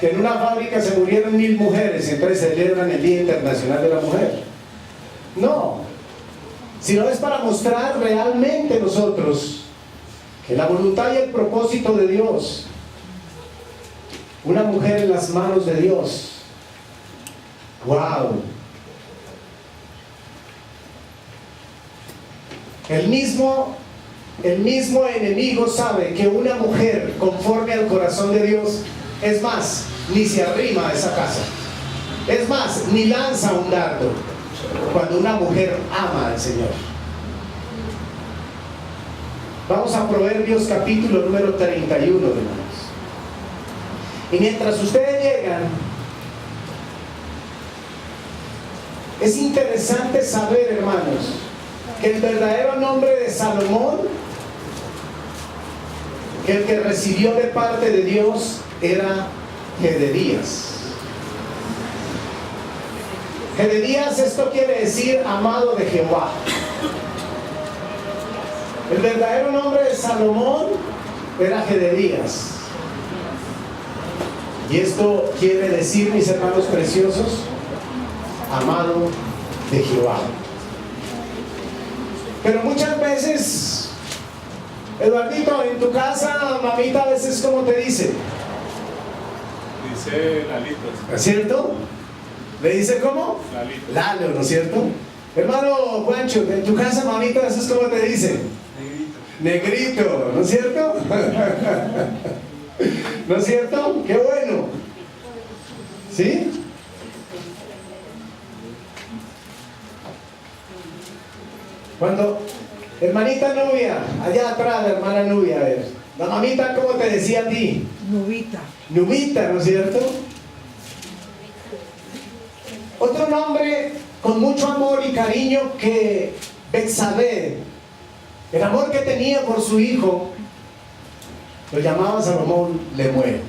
que en una fábrica se murieron 1000 mujeres, entonces celebran el Día Internacional de la Mujer. No, sino es para mostrar realmente nosotros que la voluntad y el propósito de Dios, una mujer en las manos de Dios. ¡Wow! El mismo enemigo sabe que una mujer conforme al corazón de Dios, es más, ni se arrima a esa casa. Es más, ni lanza un dardo cuando una mujer ama al Señor. Vamos a Proverbios capítulo número 31, hermanos. Y mientras ustedes llegan, es interesante saber, hermanos, que el verdadero nombre de Salomón, el que recibió de parte de Dios, era Jededías. Jededías, esto quiere decir amado de Jehová. El verdadero nombre de Salomón era Jededías. Y esto quiere decir, mis hermanos preciosos, amado de Jehová. Pero muchas veces, Eduardito, en tu casa, mamita a veces, ¿cómo te dice? Dice Lalito. ¿Es cierto? ¿Le dice cómo? Lalito. Lalo, ¿no es cierto? Hermano Juancho, en tu casa, mamita, a veces, ¿cómo te dice? Negrito. Negrito, ¿no es cierto? ¿No es cierto? ¡Qué bueno! ¿Sí? Cuando, hermanita Nubia, allá atrás, la hermana Nubia, a ver, la mamita, ¿cómo te decía a ti? Nubita. Nubita, ¿no es cierto? Otro nombre con mucho amor y cariño que Betsabé, el amor que tenía por su hijo, lo llamaba Salomón Lemuel.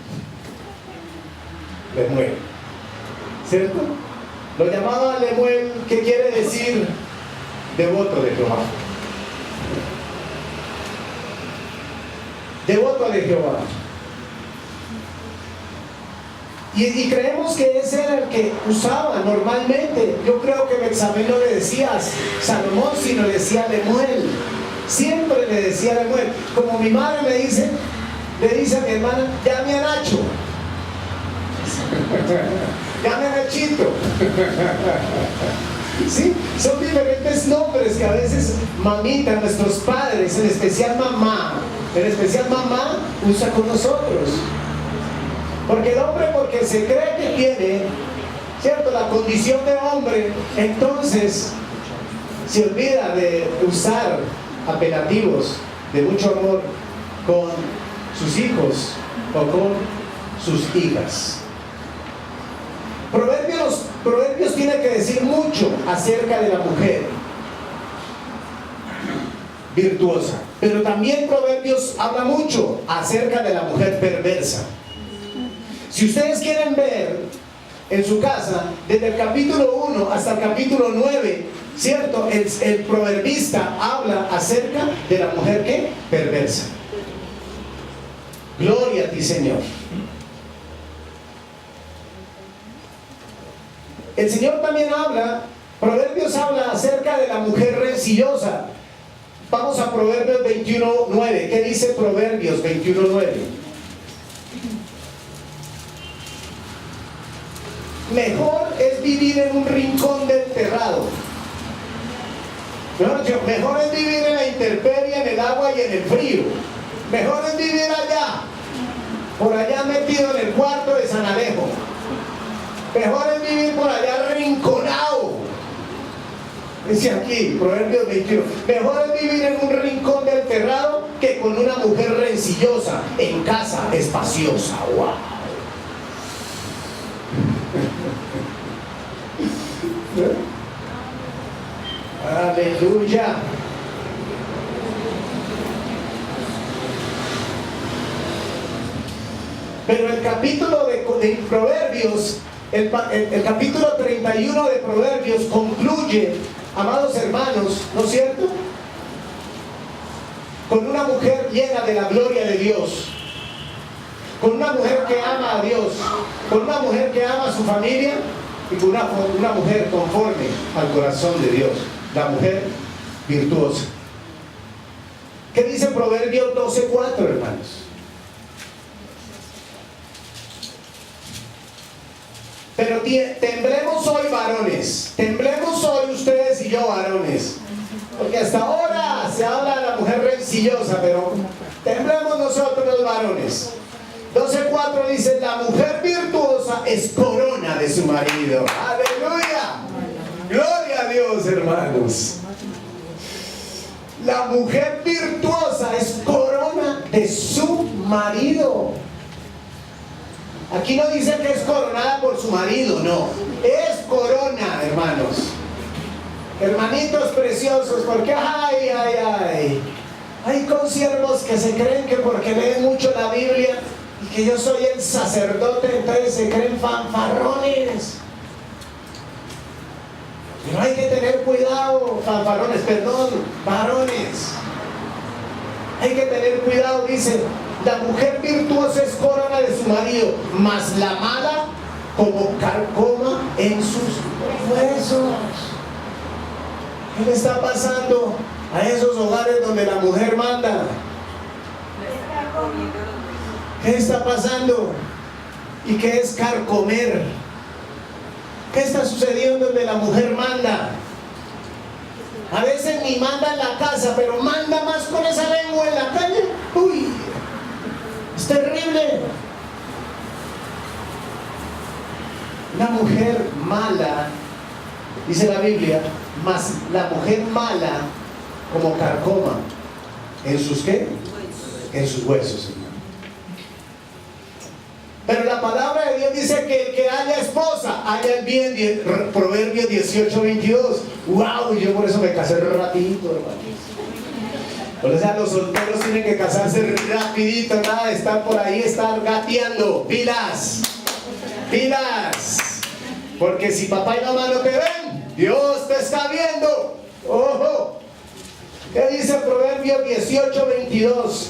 Lemuel, ¿cierto? Lo llamaba Lemuel, que quiere decir devoto de Jehová. Devoto de Jehová. Y creemos que ese era el que usaba normalmente. Yo creo que Betsabé no le decía Salomón, sino le decía Lemuel. Siempre le decía Lemuel. Como mi madre le dice a mi hermana, llame a Nacho. Llame a Nachito. ¿Sí? Son diferentes nombres que a veces mamita, nuestros padres, en especial mamá, usa con nosotros. Porque el hombre, porque se cree que tiene, ¿cierto?, la condición de hombre, entonces se olvida de usar apelativos de mucho amor con sus hijos o con sus hijas. Proverbios tiene que decir mucho acerca de la mujer virtuosa, pero también Proverbios habla mucho acerca de la mujer perversa. Si ustedes quieren ver en su casa, desde el capítulo 1 hasta el capítulo 9, ¿cierto? El proverbista habla acerca de la mujer ¿qué? Perversa. Gloria a ti, Señor. El Señor también Proverbios habla acerca de la mujer rencillosa. Vamos a Proverbios 21:9. ¿Qué dice Proverbios 21:9? Mejor es vivir en un rincón del terrado. Mejor es vivir en la intemperie, en el agua y en el frío. Mejor es vivir allá, por allá metido en el cuarto de San Alejo. Mejor es vivir por allá rinconado. Dice aquí, Proverbios 21. Mejor es vivir en un rincón del terrado que con una mujer rencillosa en casa espaciosa. ¡Wow! Aleluya. Pero el capítulo de Proverbios, el capítulo 31 de Proverbios concluye, amados hermanos, ¿no es cierto?, con una mujer llena de la gloria de Dios. con una mujer que ama a Dios, con una mujer que ama a su familia y con una mujer conforme al corazón de Dios, la mujer virtuosa. ¿Qué dice Proverbios 12:4, hermanos? Pero temblemos hoy, varones, temblemos hoy ustedes y yo, varones, porque hasta ahora se habla de la mujer rencillosa, pero temblemos nosotros los varones. 12:4 dice: la mujer virtuosa es corona de su marido. ¡Aleluya! ¡Gloria a Dios, hermanos! La mujer virtuosa es corona de su marido. Aquí no dice que es coronada por su marido, no. Es corona, hermanos. Hermanitos preciosos, porque hay consiervos que se creen que porque leen mucho la Biblia y que yo soy el sacerdote, entonces se creen fanfarrones. Pero hay que tener cuidado, fanfarrones, perdón, varones. Hay que tener cuidado, dice: la mujer virtuosa es corona de su marido, mas la mala como carcoma en sus huesos. ¿Qué le está pasando a esos hogares donde la mujer manda? ¿Qué está pasando? ¿Y qué es carcomer? ¿Qué está sucediendo donde la mujer manda? A veces ni manda en la casa, pero manda más con esa lengua en la calle. ¡Uy! Es terrible. Una mujer mala, dice la Biblia, más la mujer mala como carcoma. ¿En sus qué? En sus huesos, hermano. Pero la palabra de Dios dice que el que haya esposa, haya el bien. Proverbios 18:22. ¡Wow! Yo por eso me casé rapidito, hermano. O sea, los solteros tienen que casarse rapidito, nada de estar por ahí, estar gateando. ¡Pilas! ¡Pilas! Porque si papá y mamá no te ven, Dios te está viendo. ¡Ojo! ¿Qué dice Proverbios 18:22?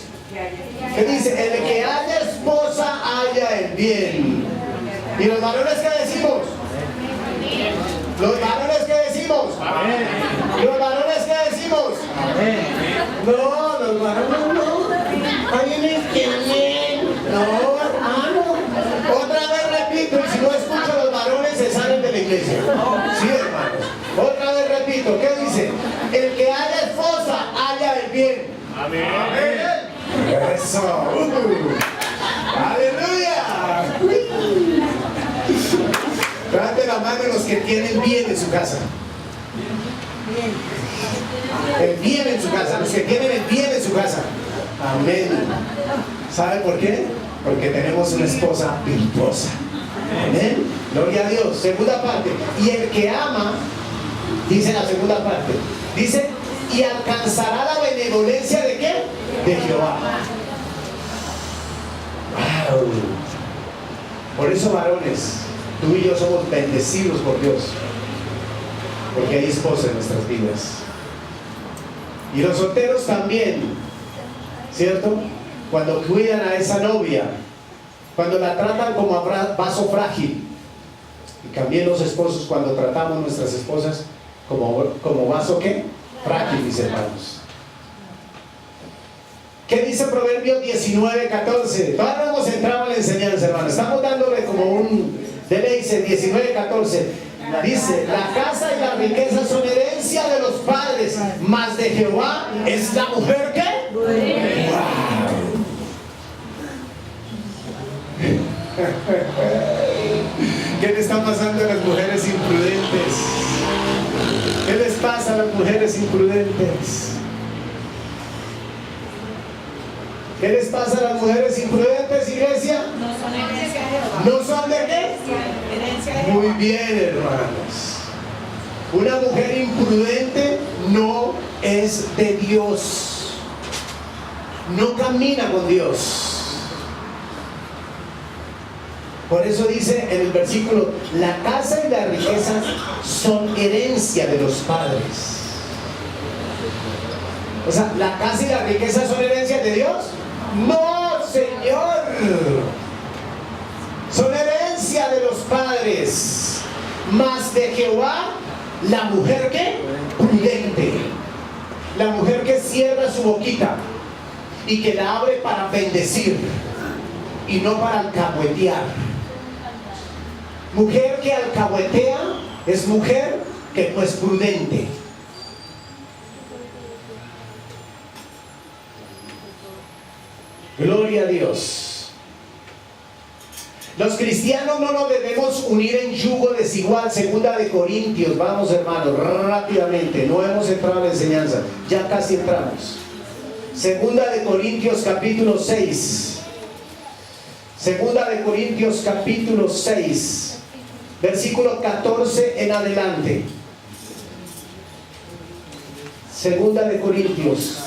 ¿Qué dice? El que haya esposa, haya el bien. ¿Y los varones qué decimos? ¿Los varones qué decimos? ¿Los varones qué decimos? No, los varones no. ¿Alguien entiende? No, hermano. Otra vez repito, y si no escucho, los varones se salen de la iglesia. Sí, hermanos. Otra vez repito, ¿qué dice? El que haya esposa, haya el bien. Amén. Eso. Aleluya. Levante la mano los que tienen bien en su casa. El bien en su casa, los que tienen el bien en su casa. Amén. ¿Sabe por qué? Porque tenemos una esposa virtuosa. Amén. Gloria a Dios. Segunda parte. Y el que ama, dice la segunda parte, dice: y alcanzará la benevolencia de ¿qué? De Jehová. Wow. Por eso, varones, tú y yo somos bendecidos por Dios, porque hay esposa en nuestras vidas. Y los solteros también, ¿cierto? Cuando cuidan a esa novia, cuando la tratan como a vaso frágil. Y también los esposos, cuando tratamos a nuestras esposas como vaso ¿qué? Frágil, mis hermanos. ¿Qué dice Proverbios 19:14? Todavía no hemos entrado en la enseñanza, hermano. Estamos dándole como un deleite. 19:14. Dice: la casa y la riqueza son herencia de los padres, mas de Jehová es la mujer ¿qué? Wow. ¿Qué le está pasando a las mujeres imprudentes? ¿Qué les pasa a las mujeres imprudentes? ¿Qué les pasa a las mujeres imprudentes, iglesia? No son herencia de Jehová. ¿No son de qué? Herencia de Jehová. Muy bien, hermanos. Una mujer imprudente no es de Dios. No camina con Dios. Por eso dice en el versículo: la casa y la riqueza son herencia de los padres. O sea, ¿la casa y la riqueza son herencia de Dios? No, Señor. Son herencia de los padres, mas de Jehová la mujer que prudente, la mujer que cierra su boquita y que la abre para bendecir y no para alcahuetear. Mujer que alcahuetea es mujer que no es prudente. Gloria a Dios. Los cristianos no nos debemos unir en yugo desigual. Segunda de Corintios, vamos hermanos, rápidamente, no hemos entrado en la enseñanza, ya casi entramos. Segunda de Corintios capítulo 6. Segunda de Corintios capítulo 6, versículo 14 en adelante. Segunda de Corintios.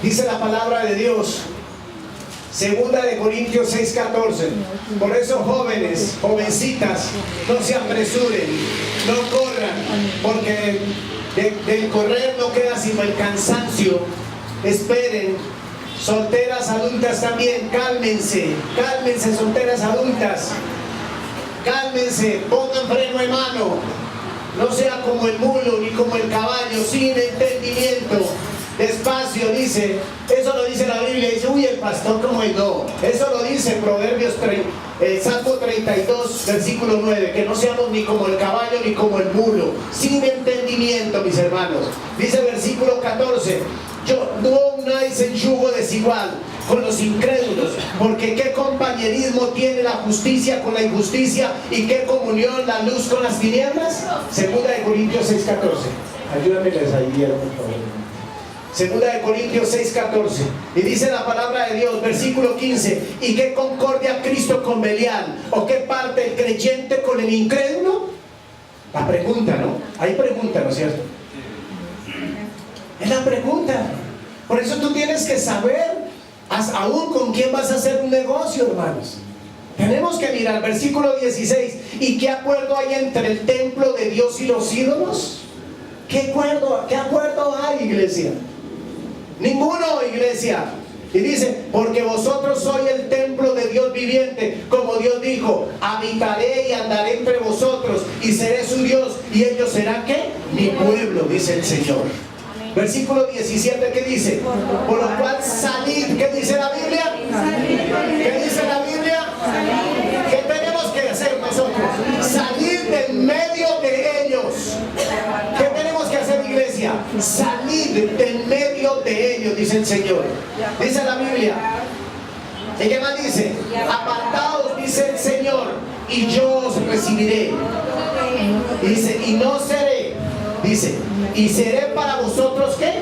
Dice la palabra de Dios, segunda de Corintios 6:14. Por eso, jóvenes, jovencitas, no se apresuren, no corran, porque del correr no queda sino el cansancio. Esperen. Solteras adultas también, cálmense, cálmense, solteras adultas, cálmense, pongan freno de mano, no sea como el mulo ni como el caballo, sin entendimiento. Despacio, dice, eso lo dice la Biblia, dice, uy, el pastor como el no, eso lo dice Proverbios Salmo 32, versículo 9, que no seamos ni como el caballo ni como el mulo, sin entendimiento, mis hermanos. Dice versículo 14, no unáis en yugo desigual con los incrédulos, porque qué compañerismo tiene la justicia con la injusticia y qué comunión la luz con las tinieblas. Segunda de Corintios 6:14. Ayúdamenles ahí, por favor. Segunda de Corintios 6:14. Y dice la palabra de Dios, versículo 15, ¿y qué concordia Cristo con Belial? ¿O qué parte el creyente con el incrédulo? La pregunta, ¿no? Hay pregunta, ¿no es cierto? Es la pregunta. Por eso tú tienes que saber aún con quién vas a hacer un negocio, hermanos. Tenemos que mirar, versículo 16, ¿y qué acuerdo hay entre el templo de Dios y los ídolos? ¿Qué acuerdo hay, iglesia? Ninguno, iglesia. Y dice, porque vosotros sois el templo de Dios viviente, como Dios dijo, habitaré y andaré entre vosotros y seré su Dios y ellos serán ¿qué? Mi pueblo, dice el Señor. Versículo 17, ¿qué dice? Por lo cual salid, ¿qué dice la Biblia? ¿Qué dice la Biblia? ¿Qué tenemos que hacer nosotros? Salir de en medio de ellos. ¿Qué tenemos que hacer, iglesia? Salir de en medio de ellos, dice el Señor. Dice la Biblia. ¿Y qué más dice? Apartaos, dice el Señor, y yo os recibiré. Y dice, y no seré, dice, y seré para vosotros ¿qué?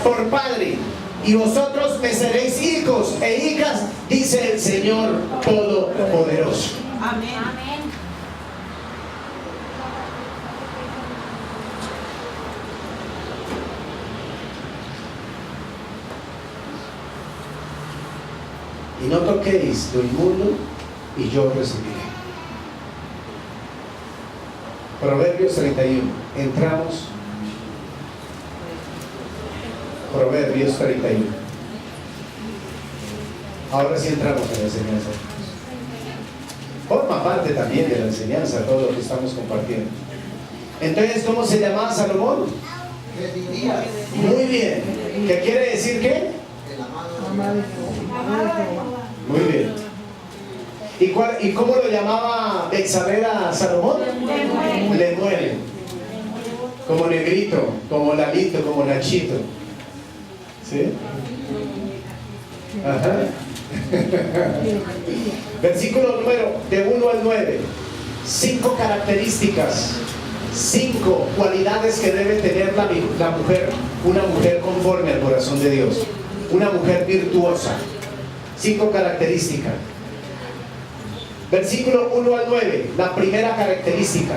Por padre, y vosotros me seréis hijos e hijas, dice el Señor Todopoderoso. Amén. Y no toquéis lo inmundo, y yo recibiré. Proverbios 31. Entramos. Proverbios 31. Ahora sí entramos en la enseñanza. Forma parte también de la enseñanza todo lo que estamos compartiendo. Entonces, ¿cómo se llamaba Salomón? Muy bien. ¿Qué quiere decir qué? Muy bien. ¿Y cómo lo llamaba Betsabé a Salomón? Lemuel. Como negrito, como Lalito, como Nachito. ¿Sí? Ajá. Versículo número de 1 al 9. 5 características, 5 cualidades que debe tener la mujer, una mujer conforme al corazón de Dios, una mujer virtuosa. 5 características. Versículo 1 al 9, la primera característica.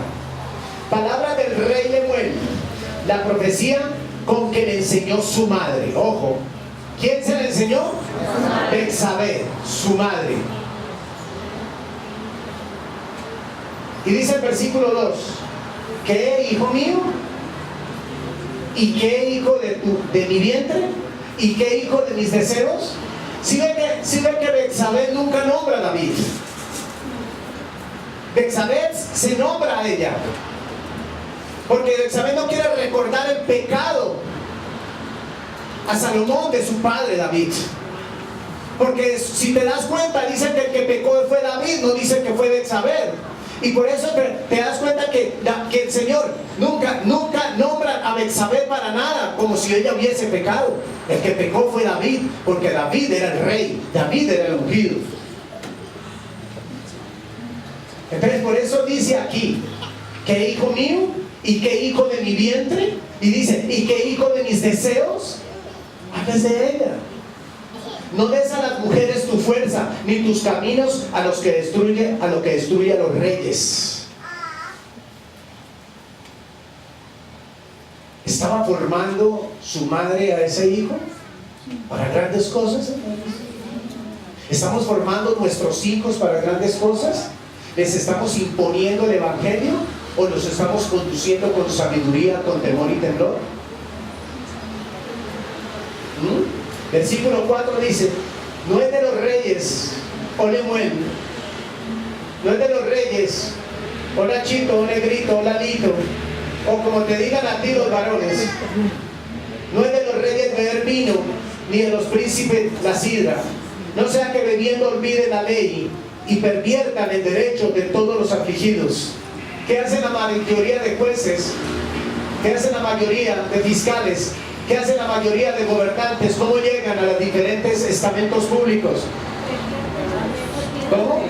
Palabra del rey Lemuel, la profecía con que le enseñó su madre. Ojo, ¿quién se le enseñó? Betsabé, su madre. Y dice el versículo 2, ¿qué, hijo mío? ¿Y qué, hijo de mi vientre? ¿Y qué, hijo de mis deseos? Si ve que Betsabé nunca nombra a David. Betsabé se nombra a ella, porque Betsabé no quiere recordar el pecado a Salomón de su padre David. Porque si te das cuenta, dice que el que pecó fue David, no dice que fue Betsabé. Y por eso te das cuenta que el Señor nunca nombra a Betsabé para nada, como si ella hubiese pecado. El que pecó fue David, porque David era el rey, David era el ungido. Entonces por eso dice aquí, ¿qué hijo mío? ¿Y qué hijo de mi vientre? Y dice, ¿y qué hijo de mis deseos? Hables de ella. No des a las mujeres tu fuerza, ni tus caminos a lo que destruye a los reyes. ¿Estaba formando su madre a ese hijo para grandes cosas, hermanos? ¿Estamos formando nuestros hijos para grandes cosas? ¿Les estamos imponiendo el evangelio o los estamos conduciendo con sabiduría, con temor y temblor? Versículo 4 dice, no es de los reyes, o Lemuel, no es de los reyes, o Nachito, o Negrito, o Lalito, o como te digan a ti los varones, no es de los reyes beber vino, ni de los príncipes la sidra, no sea que bebiendo olviden la ley y perviertan el derecho de todos los afligidos. ¿Qué hacen la mayoría de jueces? ¿Qué hacen la mayoría de fiscales? ¿Qué hace la mayoría de gobernantes? ¿Cómo llegan a los diferentes estamentos públicos? ¿Cómo?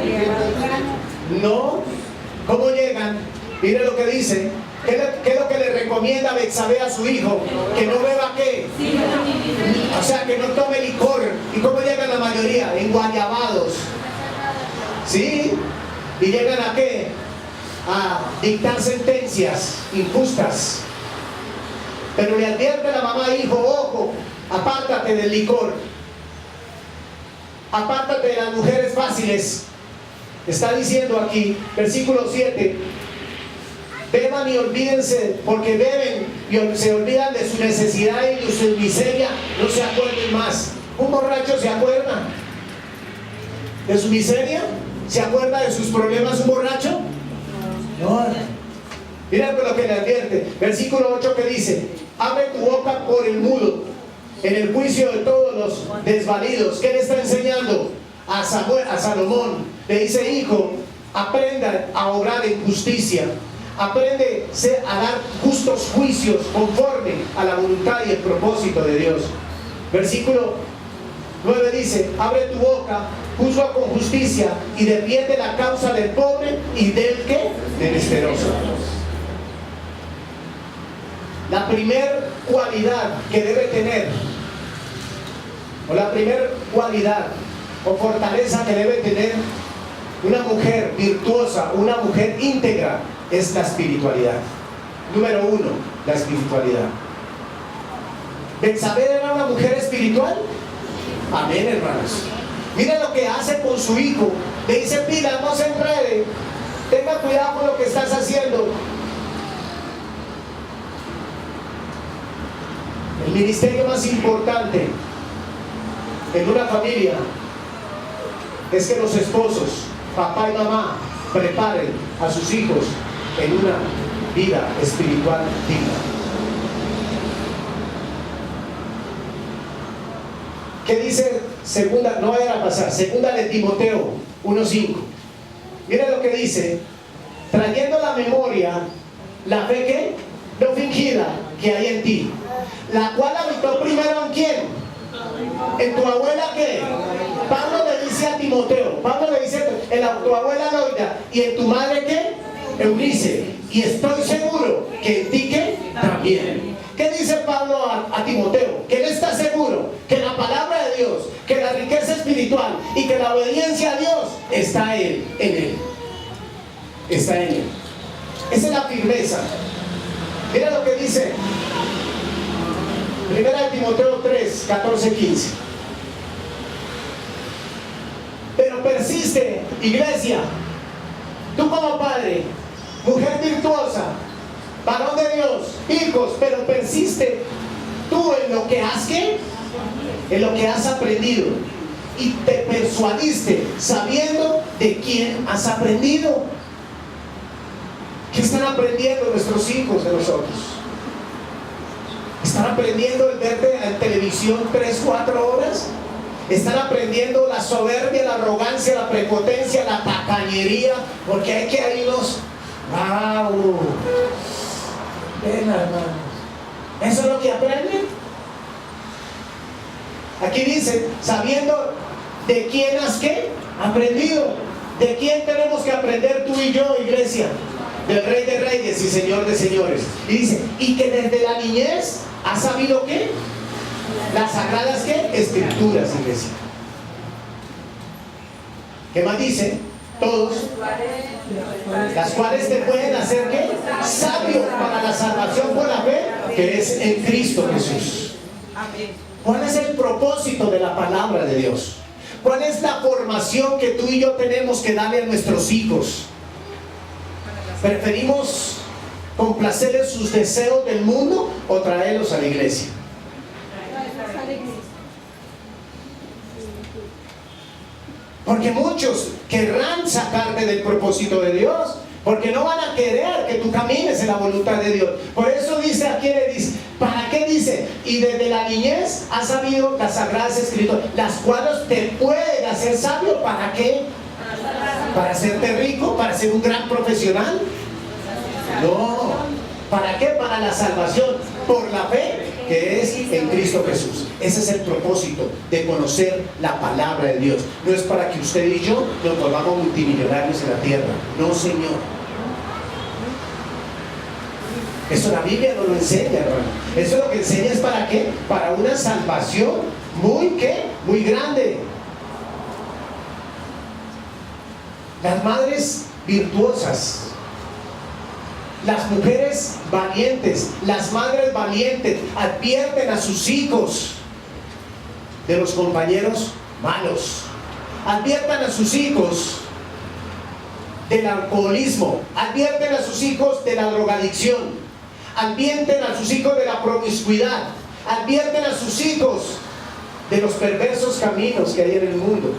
No. ¿Cómo llegan? Mire lo que dice. ¿Qué es lo que le recomienda Betsabé a su hijo? Que no beba ¿qué? O sea, que no tome licor. ¿Y cómo llegan la mayoría? Enguayabados. ¿Sí? ¿Y llegan a qué? A dictar sentencias injustas. Pero le advierte la mamá, hijo, ojo, apártate del licor, apártate de las mujeres fáciles. Está diciendo aquí, versículo 7, beban y olvídense, porque beben y se olvidan de su necesidad y de su miseria, no se acuerden más. ¿Un borracho se acuerda de su miseria? ¿Se acuerda de sus problemas un borracho? No. Mira lo que le advierte, versículo 8 que dice, abre tu boca por el mudo, en el juicio de todos los desvalidos. ¿Qué le está enseñando a Salomón? Le dice, hijo, aprenda a obrar en justicia, aprende a dar justos juicios conforme a la voluntad y el propósito de Dios. Versículo 9 dice, abre tu boca, juzga con justicia y defiende la causa del pobre y del que menesteroso. La primer cualidad que debe tener, o la primer cualidad o fortaleza que debe tener una mujer virtuosa, una mujer íntegra, es la espiritualidad. Número 1, la espiritualidad. ¿Betsabé era una mujer espiritual? Amén, hermanos. Miren lo que hace con su hijo. Le dice, pila, no se enrede, tenga cuidado con lo que estás haciendo. El ministerio más importante en una familia es que los esposos, papá y mamá, preparen a sus hijos en una vida espiritual digna. ¿Qué dice segunda? No vayan a pasar. Segunda de Timoteo 1:5. Miren lo que dice: trayendo a la memoria la fe que no fingida que hay en ti, la cual habitó primero en quién, en tu abuela ¿qué? Pablo le dice a Timoteo, Pablo le dice en tu abuela Loida, y en tu madre ¿qué? Eunice, y estoy seguro que en ti ¿qué? También. ¿Qué dice Pablo a Timoteo? Que él está seguro que la palabra de Dios, que la riqueza espiritual y que la obediencia a Dios está en él. Está en él. Esa es la firmeza. Mira lo que dice Primera de Timoteo 3, 14, 15. Pero persiste, iglesia, tú como padre padre, mujer virtuosa, varón de Dios, hijos, pero persiste tú en lo que has, ¿qué? En lo que has aprendido, y te persuadiste sabiendo de quién has aprendido. ¿Qué están aprendiendo nuestros hijos de nosotros? ¿Están aprendiendo el ver en televisión 3, 4 horas? ¿Están aprendiendo la soberbia, la arrogancia, la prepotencia, la tacañería? Porque hay que irnos, ¡wow! Ven, hermanos, ¿eso es lo que aprenden? Aquí dice, sabiendo de quién has, ¿qué? Aprendido. ¿De quién tenemos que aprender tú y yo, iglesia? Del Rey de Reyes y Señor de Señores. Y dice, y que desde la niñez has sabido, ¿qué? Las sagradas, ¿qué? Escrituras, iglesia. ¿Qué más dice? Todos. Las cuales te pueden hacer, ¿qué? Sabio para la salvación por la fe, que es en Cristo Jesús. ¿Cuál es el propósito de la palabra de Dios? ¿Cuál es la formación que tú y yo tenemos que darle a nuestros hijos? ¿Preferimos complacerles sus deseos del mundo o traerlos a la iglesia? Porque muchos querrán sacarte del propósito de Dios, porque no van a querer que tú camines en la voluntad de Dios. Por eso dice aquí, le dice, ¿para qué dice? Y desde la niñez has sabido las sagradas escrituras, las cuales te pueden hacer sabio. ¿Para qué? ¿Para hacerte rico? ¿Para ser un gran profesional? No. ¿Para qué? Para la salvación por la fe que es en Cristo Jesús. Ese es el propósito de conocer la palabra de Dios. No es para que usted y yo nos volvamos multimillonarios en la tierra. No, Señor. Eso la Biblia no lo enseña, hermano. Eso lo que enseña es para qué? Para una salvación muy, ¿qué? Muy grande. Las madres virtuosas, las mujeres valientes, las madres valientes advierten a sus hijos de los compañeros malos. Adviertan a sus hijos del alcoholismo. Advierten a sus hijos de la drogadicción. Advierten a sus hijos de la promiscuidad. Advierten a sus hijos de los perversos caminos que hay en el mundo.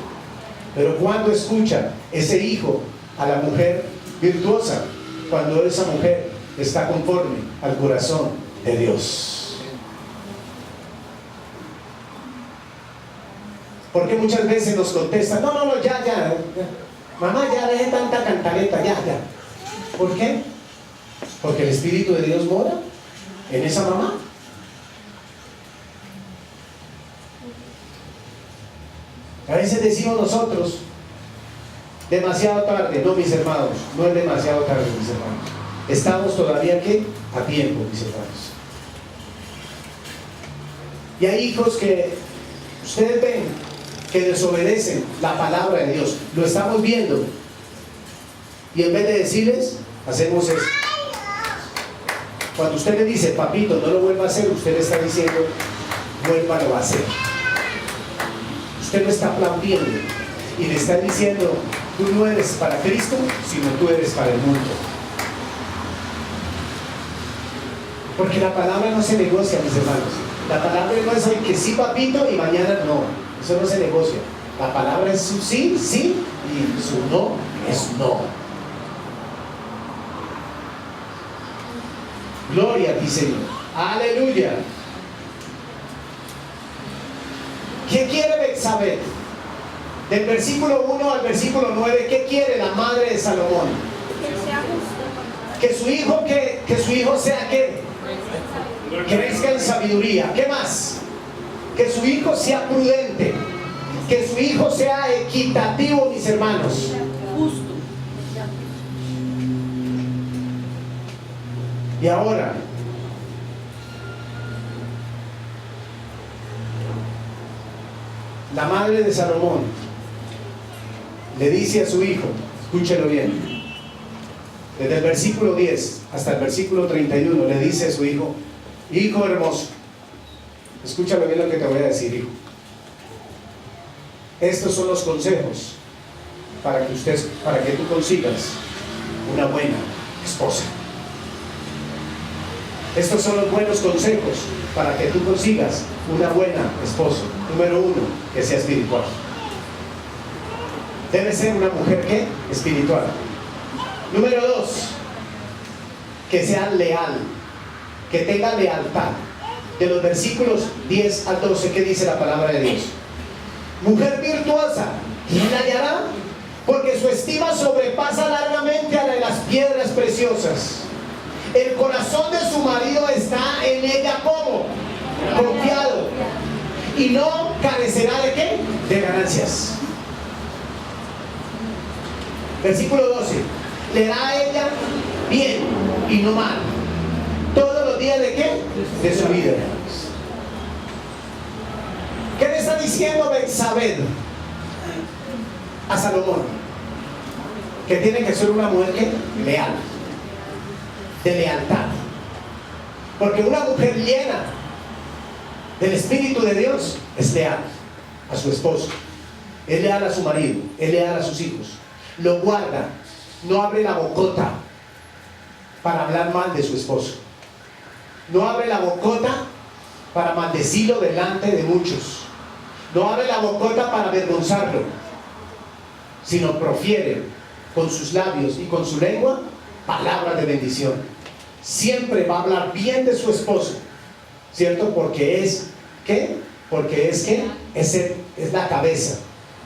Pero cuando escucha ese hijo a la mujer virtuosa, cuando esa mujer está conforme al corazón de Dios. Porque muchas veces nos contestan, no, ya, mamá, ya deje tanta cantaleta, ya. ¿Por qué? Porque el Espíritu de Dios mora en esa mamá. A veces decimos nosotros, demasiado tarde. No, mis hermanos, no es demasiado tarde, mis hermanos. Estamos todavía, ¿qué? A tiempo, mis hermanos. Y hay hijos que ustedes ven que desobedecen la palabra de Dios. Lo estamos viendo. Y en vez de decirles, hacemos eso. Cuando usted le dice, papito, no lo vuelva a hacer, usted le está diciendo, vuélvalo a hacer. Usted lo está aplaudiendo y le está diciendo, tú no eres para Cristo, sino tú eres para el mundo. Porque la palabra no se negocia, mis hermanos. La palabra no es hoy que sí, papito, y mañana no. Eso no se negocia. La palabra es su sí, sí, y su no es no. Gloria a ti, Señor. Aleluya. ¿Qué quiere Betsabé? Del versículo 1 al versículo 9, ¿qué quiere la madre de Salomón? Que su hijo sea que crezca en sabiduría. ¿Qué más? Que su hijo sea prudente, que su hijo sea equitativo, mis hermanos. Y ahora, la madre de Salomón le dice a su hijo, escúchelo bien, desde el versículo 10 hasta el versículo 31, le dice a su hijo, hijo hermoso, escúchalo bien lo que te voy a decir, hijo. Estos son los consejos para que tú consigas una buena esposa. Estos son los buenos consejos para que tú consigas una buena esposa. Número 1, que sea espiritual. Debe ser una mujer ¿qué? Espiritual. Número 2, que sea leal, que tenga lealtad. De los versículos 10 al 12, ¿qué dice la palabra de Dios? Mujer virtuosa, ¿quién la hallará? Porque su estima sobrepasa largamente a la de las piedras preciosas. El corazón de su marido está en ella como confiado, y no carecerá de ¿qué? De ganancias. Versículo 12, le da a ella bien y no mal todos los días de ¿qué? De su vida. ¿Qué le está diciendo Betsabé a Salomón? Que tiene que ser una mujer ¿qué? Leal, de lealtad. Porque una mujer llena del Espíritu de Dios es leal a su esposo, es leal a su marido, es leal a sus hijos, lo guarda, no abre la bocota para hablar mal de su esposo, no abre la bocota para maldecirlo delante de muchos, no abre la bocota para avergonzarlo, sino profiere con sus labios y con su lengua palabras de bendición. Siempre va a hablar bien de su esposo, ¿cierto? Porque es ¿qué? Porque es que es la cabeza,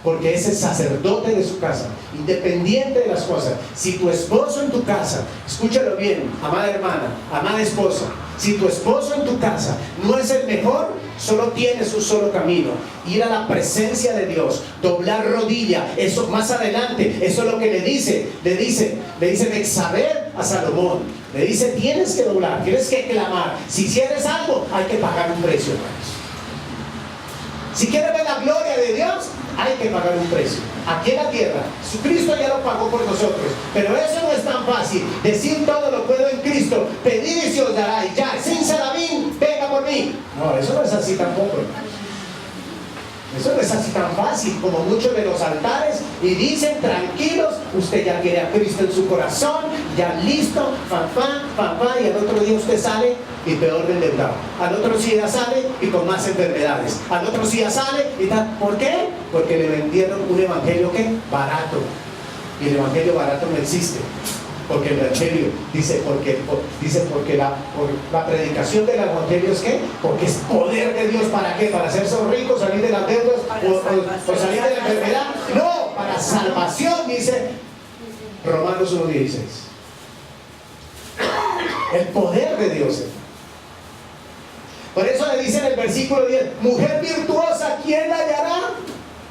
porque es el sacerdote de su casa, independiente de las cosas. Si tu esposo en tu casa, escúchalo bien, amada hermana, amada esposa, si tu esposo en tu casa no es el mejor, solo tienes un solo camino: ir a la presencia de Dios, doblar rodilla. Eso más adelante, eso es lo que le dice Betsabé a Salomón. Le dice: tienes que doblar, tienes que clamar. Si hicieres algo, hay que pagar un precio, hermanos. Si quieres ver la gloria de Dios, hay que pagar un precio. Aquí en la tierra, Jesucristo ya lo pagó por nosotros. Pero eso no es tan fácil. Decir todo lo puedo en Cristo, pedid y se os dará, y ya, sin salabín, venga por mí. No, eso no es así tampoco, hermanos. Eso no es así tan fácil como muchos de los altares, y dicen tranquilos, usted ya quiere a Cristo en su corazón, ya listo, y al otro día usted sale y peor de endeudado, al otro día sale y con más enfermedades, al otro día sale y tal. ¿Por qué? Porque le vendieron un evangelio ¿qué? Barato, y el evangelio barato no existe. Porque el evangelio dice, porque la predicación del evangelio es ¿qué? Porque es poder de Dios. ¿Para qué? ¿Para hacerse ricos, salir de las deudas o salir de la enfermedad? No, para salvación, dice Romanos 1:16. El poder de Dios. Por eso le dice en el versículo 10: mujer virtuosa, ¿quién la hallará?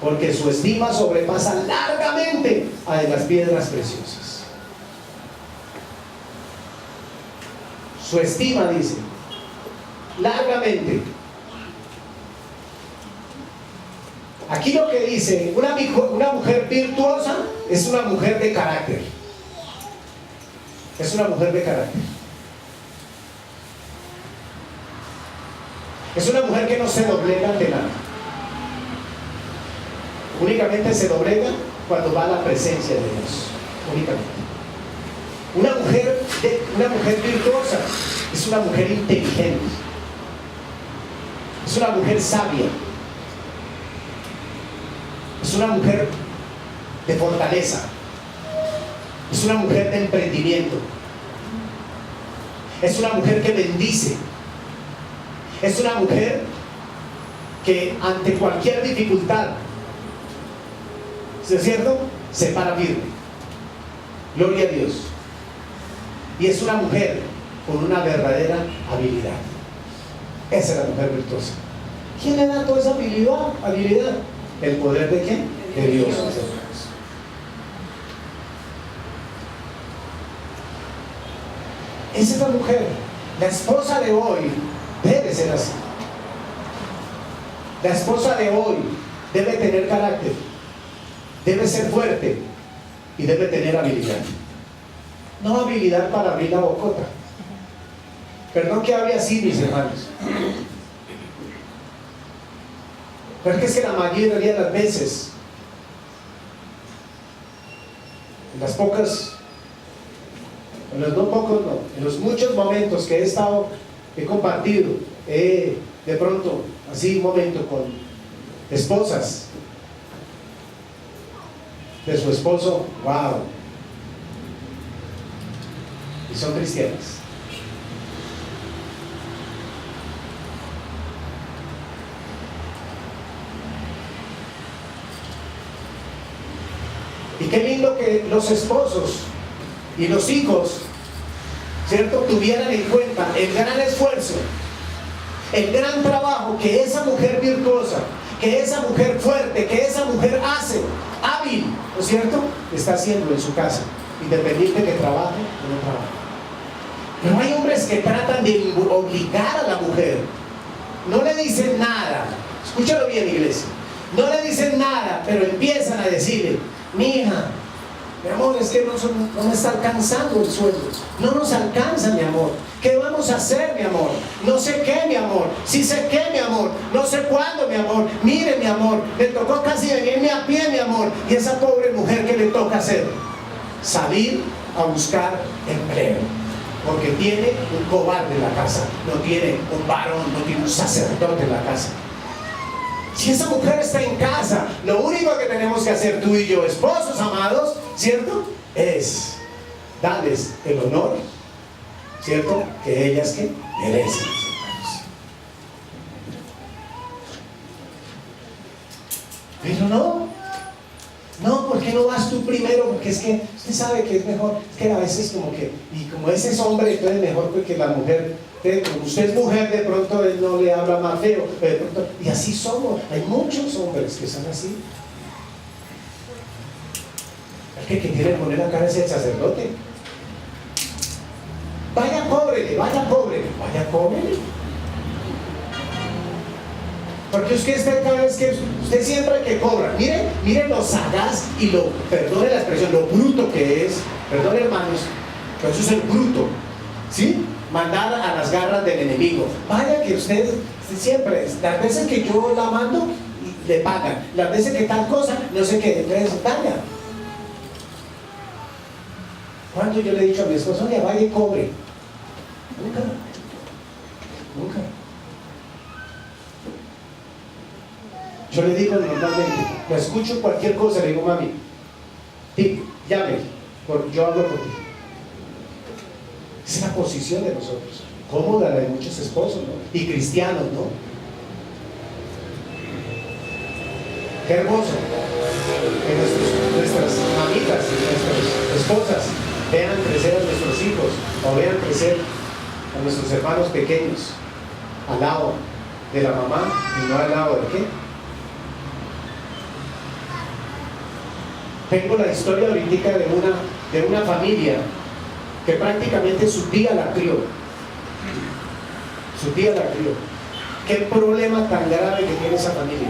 Porque su estima sobrepasa largamente a de las piedras preciosas. Su estima, dice, largamente. Aquí lo que dice, una mujer virtuosa es una mujer de carácter. Es una mujer de carácter. Es una mujer que no se doblega ante nada. Únicamente se doblega cuando va a la presencia de Dios. Únicamente. Una mujer virtuosa es una mujer inteligente, es una mujer sabia, es una mujer de fortaleza, es una mujer de emprendimiento, es una mujer que bendice, es una mujer que ante cualquier dificultad, ¿es cierto?, se para firme. Gloria a Dios. Y es una mujer con una verdadera habilidad. Esa es la mujer virtuosa. ¿Quién le da toda esa habilidad? ¿El poder de quién? De Dios. Esa es la mujer. La esposa de hoy debe ser así. La esposa de hoy debe tener carácter, debe ser fuerte y debe tener habilidad. No habilidad para abrir la bocota. Perdón que hable así, mis hermanos, pero es que la mayoría de las veces, en las pocas en los no pocos no, en los muchos momentos que he compartido, de pronto, así un momento con esposas de su esposo, wow, y son cristianas. Y qué lindo que los esposos y los hijos, ¿cierto?, tuvieran en cuenta el gran esfuerzo, el gran trabajo que esa mujer virtuosa, que esa mujer fuerte, que esa mujer hace, hábil, ¿no es cierto?, está haciendo en su casa, independiente que trabaje o no trabaje. Pero hay hombres que tratan de obligar a la mujer, no le dicen nada, escúchalo bien, iglesia, no le dicen nada, pero empiezan a decirle: mi hija, mi amor, es que no me está alcanzando el sueldo, no nos alcanza, mi amor, ¿qué vamos a hacer, mi amor? No sé qué, mi amor, sí sé qué, mi amor, no sé cuándo, mi amor, mire, mi amor, le tocó casi venirme a pie, mi amor. Y esa pobre mujer, ¿qué le toca hacer? Salir a buscar empleo, porque tiene un cobarde en la casa, no tiene un varón, no tiene un sacerdote en la casa. Si esa mujer está en casa, lo único que tenemos que hacer tú y yo, esposos amados, ¿cierto?, es darles el honor, ¿cierto?, que ellas que merecen, hermanos. Pero no, ¿por qué no vas tú primero? Porque es que usted sabe que es mejor, es que a veces como que, y como ese es hombre, entonces mejor porque la mujer, como usted es mujer, de pronto él no le habla más feo, de pronto, y así somos, hay muchos hombres que son así. El que quiere poner la cara es el sacerdote. Vaya cóbrele, vaya cóbrele. Porque usted está acá, es que usted siempre que cobra, mire lo sagaz y lo, perdone la expresión, lo bruto que es, perdone hermanos, pero eso es el bruto, ¿sí? Mandar a las garras del enemigo. Vaya que usted siempre, las veces que yo la mando, le pagan, las veces que tal cosa, no sé qué, entonces vaya. ¿Cuánto yo le he dicho a mi esposa, oye, vaya y cobre? Nunca. Yo le digo normalmente, me escucho cualquier cosa, le digo: mami, llame, yo hablo por ti. Es la posición de nosotros, cómoda la de muchos esposos, ¿no?, y cristianos, ¿no? Qué hermoso que nuestras mamitas y nuestras esposas vean crecer a nuestros hijos, o vean crecer a nuestros hermanos pequeños al lado de la mamá y no al lado de qué. Tengo la historia ahorita de una familia que prácticamente su tía la crió. Qué problema tan grave que tiene esa familia,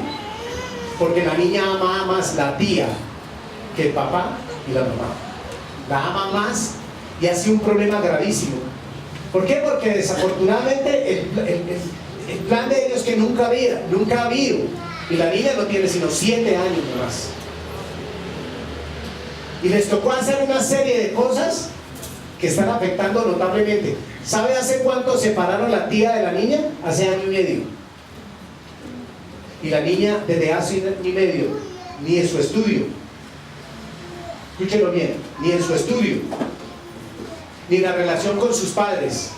porque la niña ama más la tía que el papá y la mamá. La ama más, y ha sido un problema gravísimo. ¿Por qué? Porque desafortunadamente el plan de ellos que nunca ha habido, y la niña no tiene sino 7 años más, y les tocó hacer una serie de cosas que están afectando notablemente. ¿Sabe hace cuánto separaron la tía de la niña? Hace 1 año y medio. Y la niña desde hace 1 año y medio, ni en su estudio, escúchelo bien, ni en su estudio, ni en la relación con sus padres,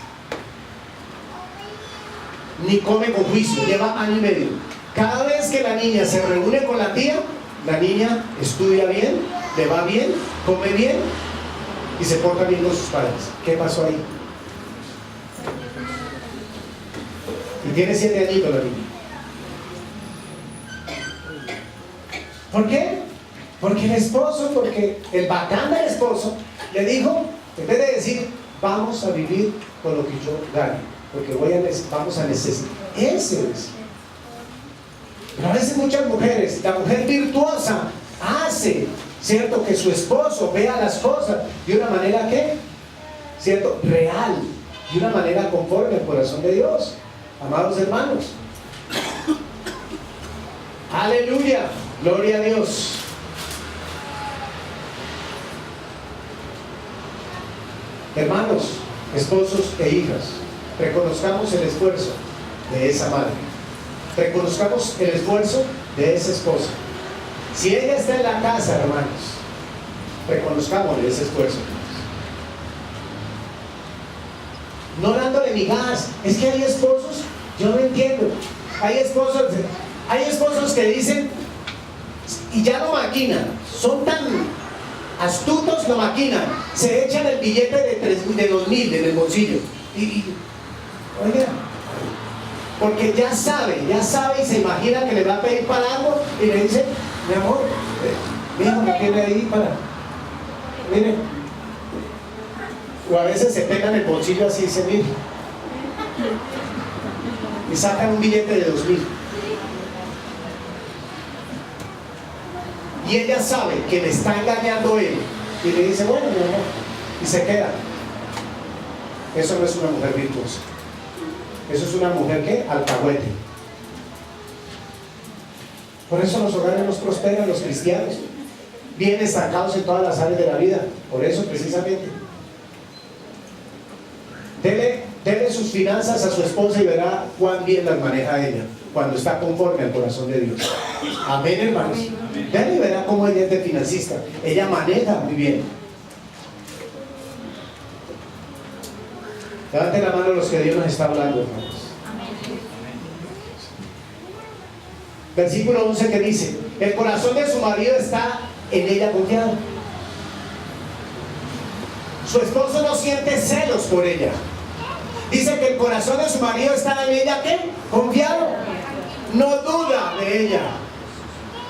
ni come con juicio, lleva 1 año y medio. Cada vez que la niña se reúne con la tía, la niña estudia bien, le va bien, come bien y se porta bien con sus padres. ¿Qué pasó ahí? Y tiene 7 añitos la niña. ¿Por qué? Porque el esposo, porque el bacán del esposo le dijo, en vez de decir, vamos a vivir con lo que yo gane, porque vamos a necesitar. Ese es. Pero a veces muchas mujeres, la mujer virtuosa hace, ¿cierto?, que su esposo vea las cosas de una manera que, ¿cierto?, real, de una manera conforme al corazón de Dios. Amados hermanos, aleluya, gloria a Dios. Hermanos, esposos e hijas, reconozcamos el esfuerzo de esa madre. Reconozcamos el esfuerzo de esa esposa. Si ella está en la casa, hermanos, reconozcámosle ese esfuerzo. No dándole migajas. Es que hay esposos, yo no entiendo. Hay esposos que dicen y ya lo maquinan. Son tan astutos, lo maquinan. Se echan el billete de 2.000 en el bolsillo. Oiga, porque ya sabe y se imagina que le va a pedir para algo y le dice, mi amor, mi hijo me tiene ahí para, mire. O a veces se pegan el bolsillo así y dicen, mire, y sacan un billete de 2.000. Y ella sabe que le está engañando él y le dice, bueno, mi amor, y se queda. Eso no es una mujer virtuosa. Eso es una mujer que alcahuete. Por eso los hogares nos prosperan, los cristianos bien destacados en todas las áreas de la vida. Por eso precisamente dele sus finanzas a su esposa y verá cuán bien las maneja ella cuando está conforme al corazón de Dios. Amén, hermanos. Dele y verá cómo ella es de financista. Ella maneja muy bien. Levanten la mano los que Dios nos está hablando, hermanos. Versículo 11 que dice, el corazón de su marido está en ella confiado. Su esposo no siente celos por ella. Dice que el corazón de su marido está en ella, ¿qué? Confiado. No duda de ella.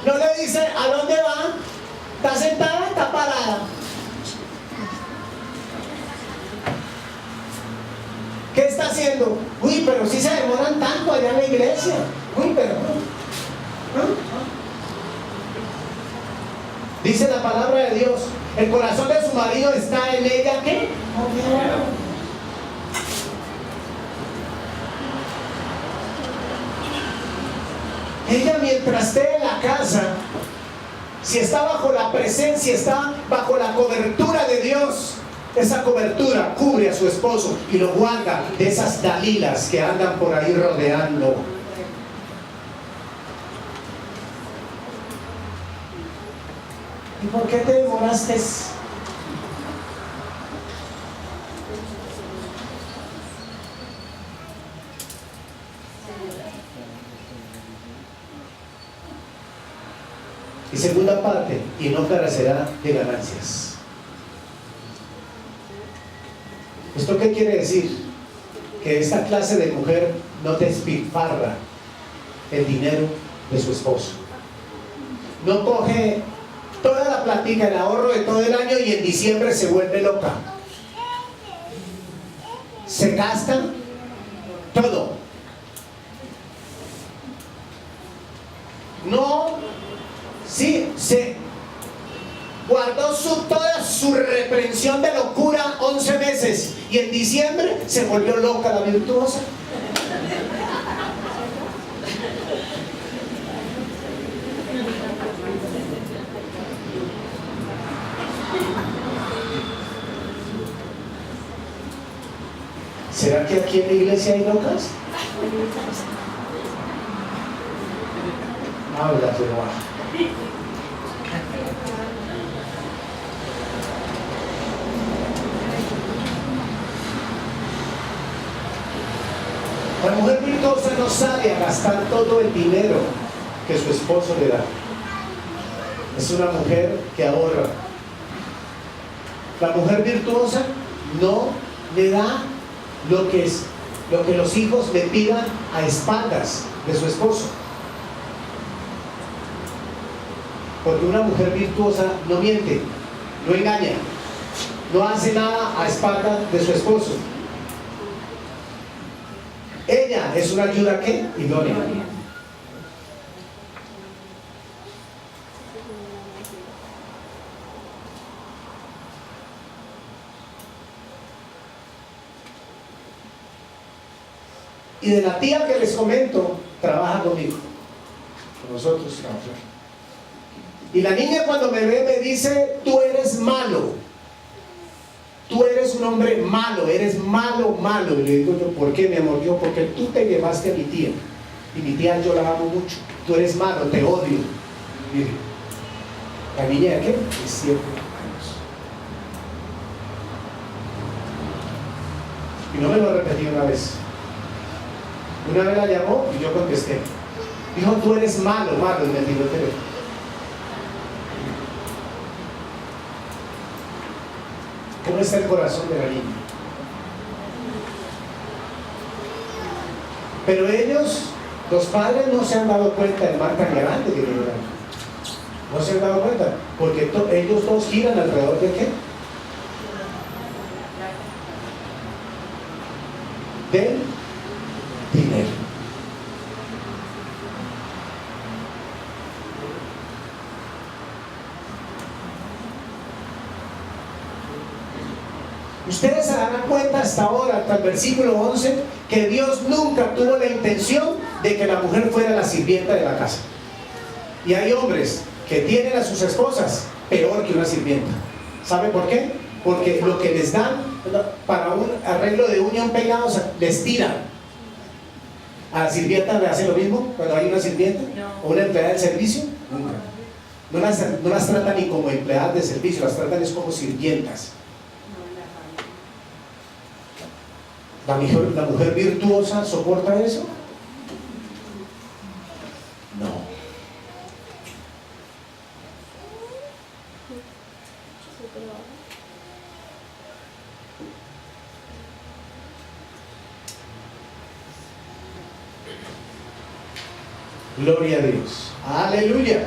No le dice, ¿a dónde va? ¿Está sentada? ¿Está parada? ¿Qué está haciendo? Uy, pero si se demoran tanto allá en la iglesia. Uy, pero dice la palabra de Dios, el corazón de su marido está en ella, ¿qué? Ella mientras esté en la casa, si está bajo la presencia, está bajo la cobertura de Dios, esa cobertura cubre a su esposo y lo guarda de esas dalilas que andan por ahí rodeando. ¿Y por qué te demoraste? Y segunda parte, y no carecerá de ganancias. ¿Esto qué quiere decir? Que esta clase de mujer no despilfarra el dinero de su esposo. No coge toda la plática, el ahorro de todo el año y en diciembre se vuelve loca. Se gasta todo. No, sí, se guardó toda su reprensión de locura 11 meses y en diciembre se volvió loca la virtuosa. ¿Será que aquí en la iglesia hay locas? Habla, Jehová. La mujer virtuosa no sale a gastar todo el dinero que su esposo le da. Es una mujer que ahorra. La mujer virtuosa no le da lo que los hijos le pidan a espaldas de su esposo. Porque una mujer virtuosa no miente, no engaña, no hace nada a espaldas de su esposo. Ella es una ayuda, ¿qué? Idónea. Y de la tía que les comento, trabaja conmigo. Con nosotros trabajamos. Y la niña cuando me ve me dice, tú eres malo. Tú eres un hombre malo, eres malo, malo. Y le digo yo, ¿por qué, mi amor? Dijo, porque tú te llevaste a mi tía. Y mi tía yo la amo mucho. Tú eres malo, te odio. Mire, la niña de qué? De 7 años. Y no me lo repetí una vez. Una vez la llamó y yo contesté. Dijo, tú eres malo, malo, y me tiró el teléfono. ¿Cómo está el corazón de la niña? Pero ellos, los padres, no se han dado cuenta del mal tan grande que tienen. No se han dado cuenta, porque ellos dos giran alrededor de qué? Del dinero. Ustedes se darán cuenta hasta ahora, hasta el versículo 11, que Dios nunca tuvo la intención de que la mujer fuera la sirvienta de la casa. Y hay hombres que tienen a sus esposas peor que una sirvienta. ¿Sabe por qué? Porque lo que les dan para un arreglo de uña, un peinado, o sea, les tiran. ¿A la sirvienta le hace lo mismo cuando hay una sirvienta? No. ¿O una empleada del servicio? Nunca. No las tratan ni como empleadas de servicio, las tratan es como sirvientas. ¿La mujer virtuosa soporta eso? No. Gloria a Dios. Aleluya.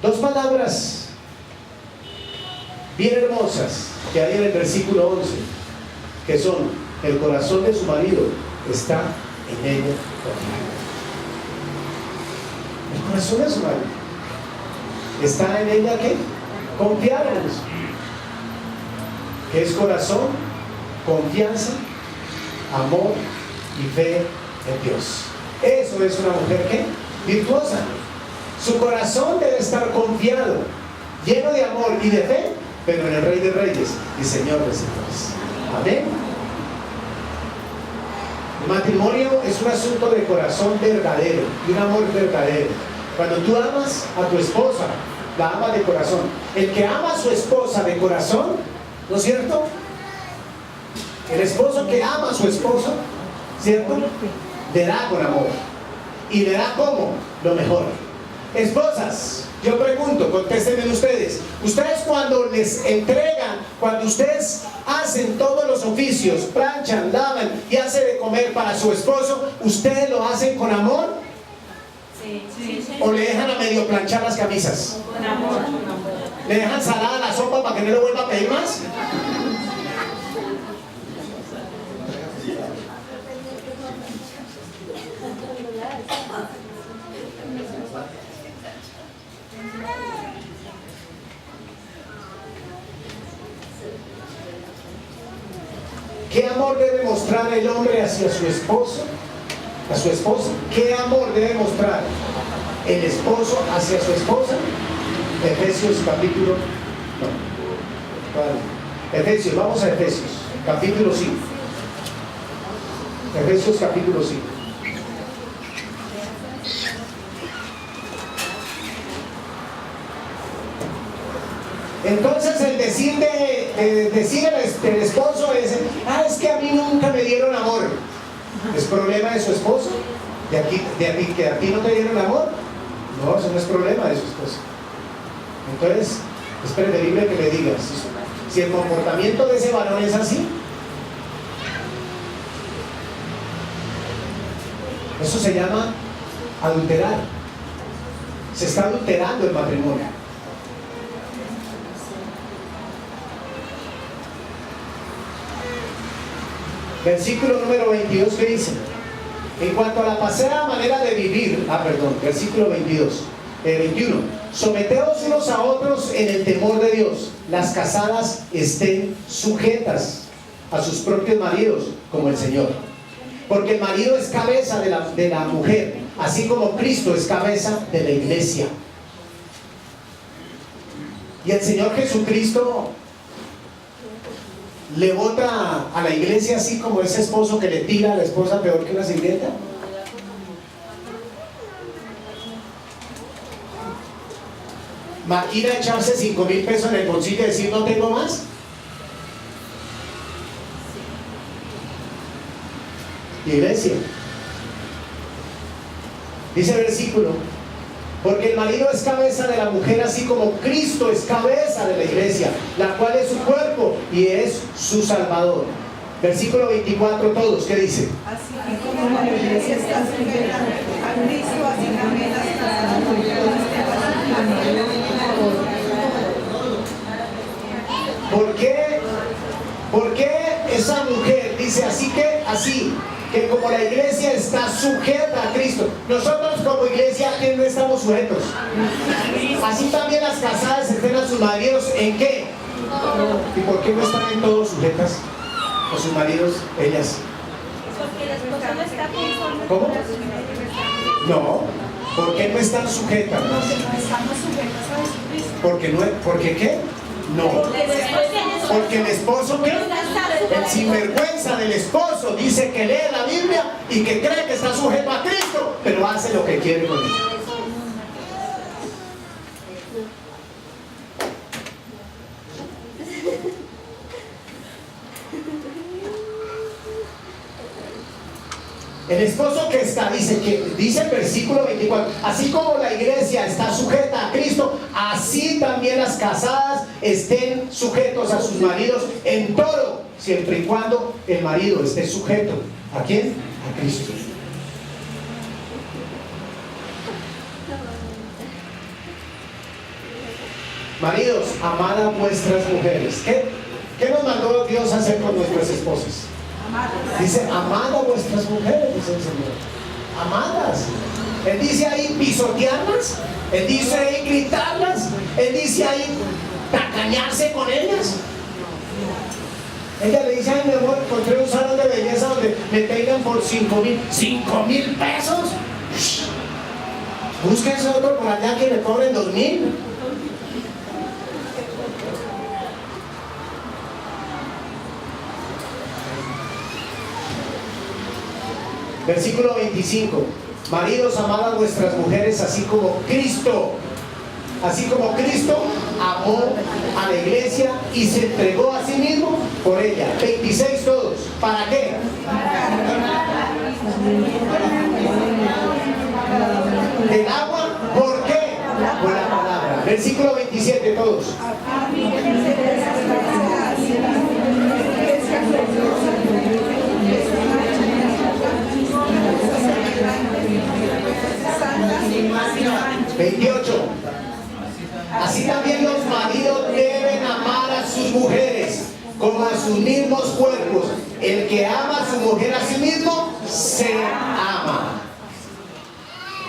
Dos palabras bien hermosas que hay en el versículo 11, que son: el corazón de su marido está en ella confiado. El corazón de su marido está en ella, ¿qué? Confiado. ¿Qué es corazón? Confianza, amor y fe en Dios. Eso es una mujer, ¿qué? Virtuosa. Su corazón debe estar confiado, lleno de amor y de fe, pero en el Rey de Reyes y Señor de Señores. Amén. El matrimonio es un asunto de corazón verdadero y un amor verdadero. Cuando tú amas a tu esposa, la amas de corazón. El que ama a su esposa de corazón, ¿no es cierto? El esposo que ama a su esposo, ¿cierto? Le da con amor. ¿Y le da cómo? Lo mejor. Esposas, yo pregunto, contéstenme ustedes. Ustedes cuando les entregan, cuando ustedes hacen todos los oficios, planchan, lavan y hacen de comer para su esposo, ¿ustedes lo hacen con amor? Sí, sí, sí. ¿O le dejan a medio planchar las camisas? Con amor. ¿Le dejan salada la sopa para que no le vuelva a pedir más? ¿Qué amor debe mostrar el hombre hacia su esposo? A su esposa. ¿Qué amor debe mostrar el esposo hacia su esposa? Efesios capítulo... No. Vale. Efesios, vamos a Efesios, capítulo 5. Efesios capítulo 5. Entonces el decir del esposo es: es que a mí nunca me dieron amor. ¿Es problema de su esposo? ¿Que a ti no te dieron amor? No, eso no es problema de su esposo. Entonces es preferible que le digas: si el comportamiento de ese varón es así, eso se llama adulterar. Se está adulterando el matrimonio. Versículo número 22, ¿qué dice? En cuanto a la pasada manera de vivir, versículo 21, someteos unos a otros en el temor de Dios. Las casadas estén sujetas a sus propios maridos como el Señor. Porque el marido es cabeza de la mujer, así como Cristo es cabeza de la iglesia. Y el Señor Jesucristo le bota a la iglesia así como ese esposo que le tira a la esposa peor que una sirvienta. ¿Ir a echarse 5,000 pesos en el bolsillo y decir no tengo más? Iglesia, dice el versículo, porque el marido es cabeza de la mujer, así como Cristo es cabeza de la iglesia, la cual es su cuerpo y es su Salvador. Versículo 24, todos, ¿qué dice? Así como la iglesia está sujeta a Cristo, así también las casadas ¿Por qué esa mujer dice así que como la iglesia está sujeta a Cristo? Nosotros como iglesia, ¿a quién no estamos sujetos? Así también las casadas estén a sus maridos, ¿en qué? ¿Y por qué no están en todos sujetas a sus maridos, ellas? Porque el esposo no está conforme. ¿Cómo? No, ¿por qué no están sujetas? no estamos sujetas a Jesucristo. ¿Por qué qué? No. Porque el esposo, ¿qué? El sinvergüenza del esposo dice que lee la Biblia y que cree que está sujeto a Cristo, pero hace lo que quiere con ella. El esposo que está, dice el versículo 24, así como la iglesia está sujeta a Cristo, así también las casadas estén sujetos a sus maridos en todo, siempre y cuando el marido esté sujeto. ¿A quién? A Cristo. Maridos, amad a vuestras mujeres. ¿Qué nos mandó Dios a hacer con nuestras esposas? Dice, amad a vuestras mujeres, dice el Señor. Amadas. Él dice ahí pisotearlas, Él dice ahí gritarlas, Él dice ahí tacañarse con ellas. Ella le dice, ay mi amor, encontré un salón de belleza donde me peinan por 5,000 pesos. Búsquense otro por allá que le cobren 2,000. Versículo 25. Maridos, amad a vuestras mujeres así como Cristo amó a la iglesia y se entregó a sí mismo por ella. 26 todos. ¿Para qué? ¿Del agua? ¿Por qué? Por la palabra. Versículo 27 todos. 28. Así también los maridos deben amar a sus mujeres como a sus mismos cuerpos. El que ama a su mujer a sí mismo se ama.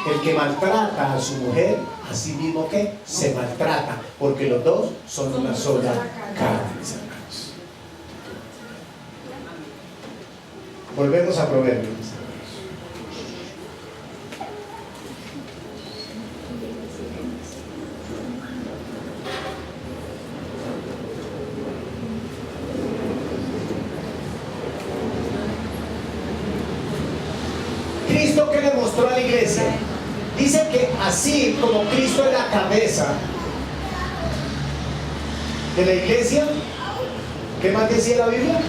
El que maltrata a su mujer a sí mismo, ¿qué? Se maltrata, porque los dos son una sola carne, mis hermanos. Volvemos a Proverbios. Cristo, que le mostró a la iglesia, dice que así como Cristo es la cabeza de la iglesia, ¿qué más decía la Biblia?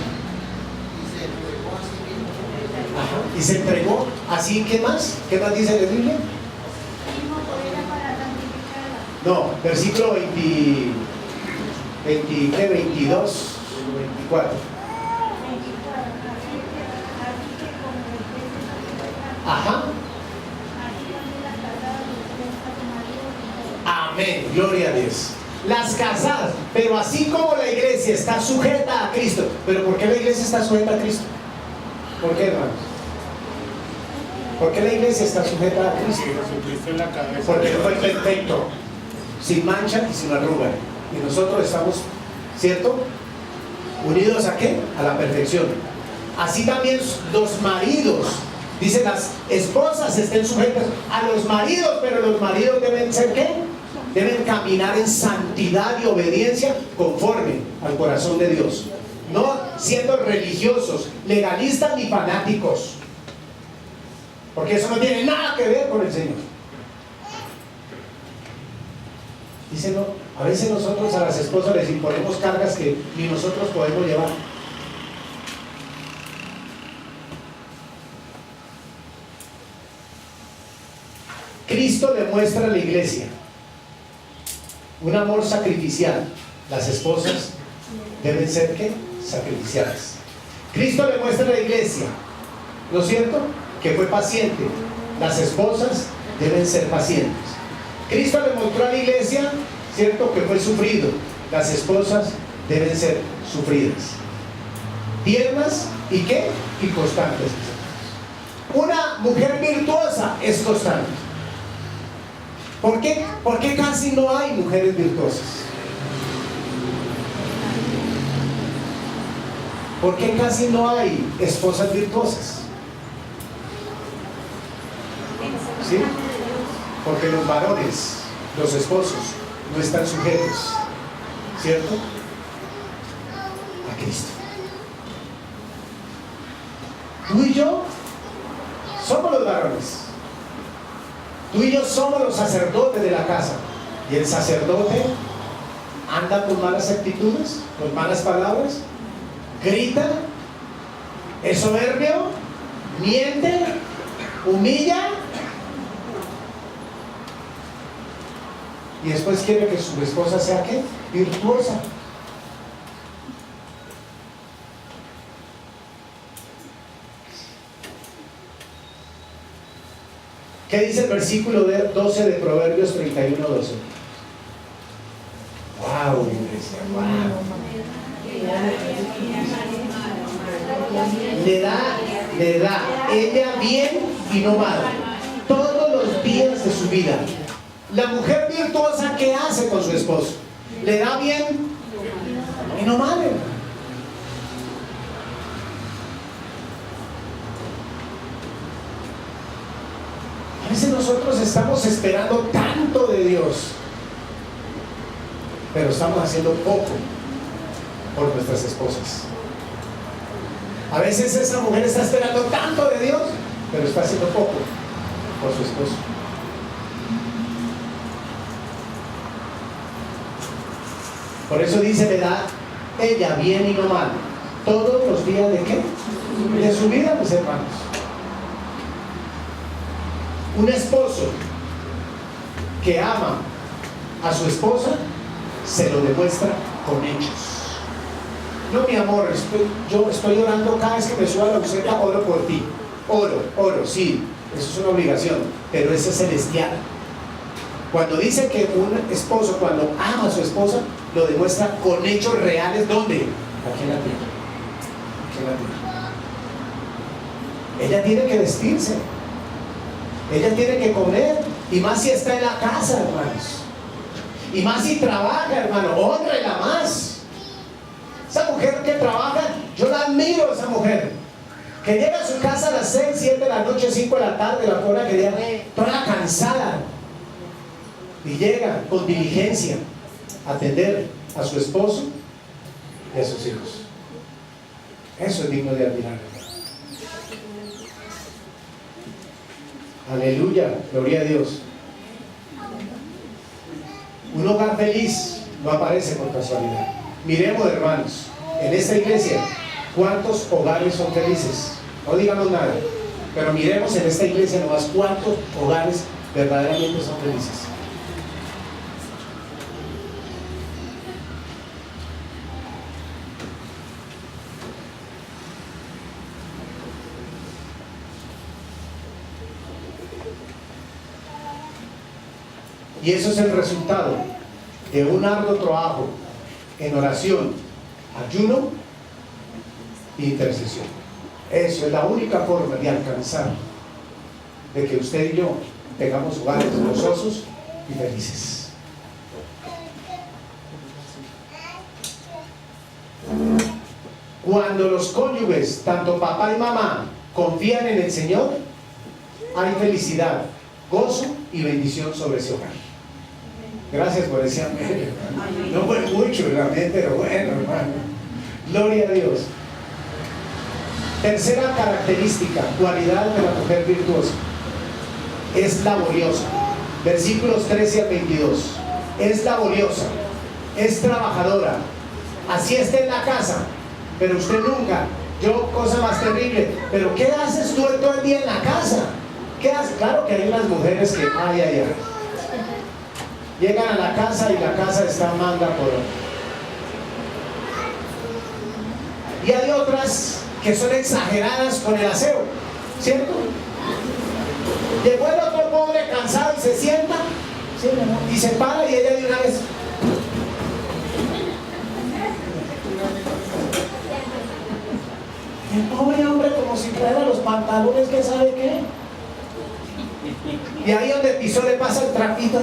Ajá, y se entregó así. ¿Qué más? ¿Qué más dice la Biblia? No, versículo 22, 24. Ajá. Amén, gloria a Dios. Las casadas, pero así como la iglesia está sujeta a Cristo. ¿Pero por qué la iglesia está sujeta a Cristo? ¿Por qué, hermanos? ¿Por qué la iglesia está sujeta a Cristo? Porque fue perfecto, sin mancha y sin arruga. Y nosotros estamos, ¿cierto? ¿Unidos a qué? A la perfección. Así también los maridos. Dice, las esposas estén sujetas a los maridos, pero los maridos deben ser ¿qué? Deben caminar en santidad y obediencia conforme al corazón de Dios. No siendo religiosos, legalistas ni fanáticos. Porque eso no tiene nada que ver con el Señor. Dice, no, a veces nosotros a las esposas les imponemos cargas que ni nosotros podemos llevar. Cristo le muestra a la iglesia un amor sacrificial. Las esposas deben ser ¿qué? Sacrificiales. Cristo le muestra a la iglesia, ¿no es cierto?, que fue paciente. Las esposas deben ser pacientes. Cristo le mostró a la iglesia, ¿cierto?, que fue sufrido. Las esposas deben ser sufridas. Tiernas y ¿qué? Y constantes. Una mujer virtuosa es constante. ¿Por qué? Porque casi no hay mujeres virtuosas. ¿Por qué casi no hay esposas virtuosas? ¿Sí? Porque los varones, los esposos, no están sujetos, ¿cierto?, a Cristo. Tú y yo somos los varones. Tú y yo somos los sacerdotes de la casa. Y el sacerdote anda con malas actitudes, con malas palabras, grita, es soberbio, miente, humilla, y después quiere que su esposa sea ¿qué? Virtuosa. ¿Qué dice el versículo 12 de Proverbios 31:12? ¡Wow, iglesia! ¡Wow! Le da ella bien y no mal todos los días de su vida. La mujer virtuosa, ¿qué hace con su esposo? Le da bien y no mal. A veces nosotros estamos esperando tanto de Dios, pero estamos haciendo poco por nuestras esposas. A veces esa mujer está esperando tanto de Dios, pero está haciendo poco por su esposo. Por eso dice, le da ella bien y no mal todos los días de ¿qué? De su vida, mis hermanos. Un esposo que ama a su esposa se lo demuestra con hechos. No, mi amor, yo estoy orando cada vez que me suba la buceta, oro por ti. Oro, sí, eso es una obligación, pero eso es celestial. Cuando dice que un esposo, cuando ama a su esposa, lo demuestra con hechos reales. ¿Dónde? Aquí en la tierra. Aquí en la tierra. Ella tiene que vestirse. Ella tiene que comer. Y más si está en la casa, hermanos. Y más si trabaja, hermano. Hónrela más. Esa mujer que trabaja, yo la admiro a esa mujer. Que llega a su casa a las 6, 7 de la noche, 5 de la tarde, la hora que llega, toda cansada. Y llega con diligencia a atender a su esposo y a sus hijos. Eso es digno de admirar. Aleluya, gloria a Dios. Un hogar feliz no aparece por casualidad. Miremos, hermanos, en esta iglesia, ¿cuántos hogares son felices? No digamos nada, pero miremos en esta iglesia nomás cuántos hogares verdaderamente son felices. Y eso es el resultado de un arduo trabajo en oración, ayuno e intercesión. Eso es la única forma de alcanzar de que usted y yo tengamos hogares gozosos y felices. Cuando los cónyuges, tanto papá y mamá, confían en el Señor, hay felicidad, gozo y bendición sobre ese hogar. Gracias por ese amén. No fue mucho el amén, pero bueno, hermano. Gloria a Dios. Tercera característica, cualidad de la mujer virtuosa. Es laboriosa. Versículos 13 al 22. Es laboriosa, es trabajadora. Así está en la casa, pero usted nunca. Yo, cosa más terrible, pero ¿qué haces tú todo el día en la casa? ¿Qué haces? Claro que hay unas mujeres que, ay. Llegan a la casa y la casa está manga por... Y hay otras que son exageradas con el aseo, ¿cierto? Llegó el otro pobre cansado y se sienta, ¿sí, y se para y ella de una vez... El pobre hombre como si trajera los pantalones, que sabe qué. Y ahí donde pisó le pasa el trapito.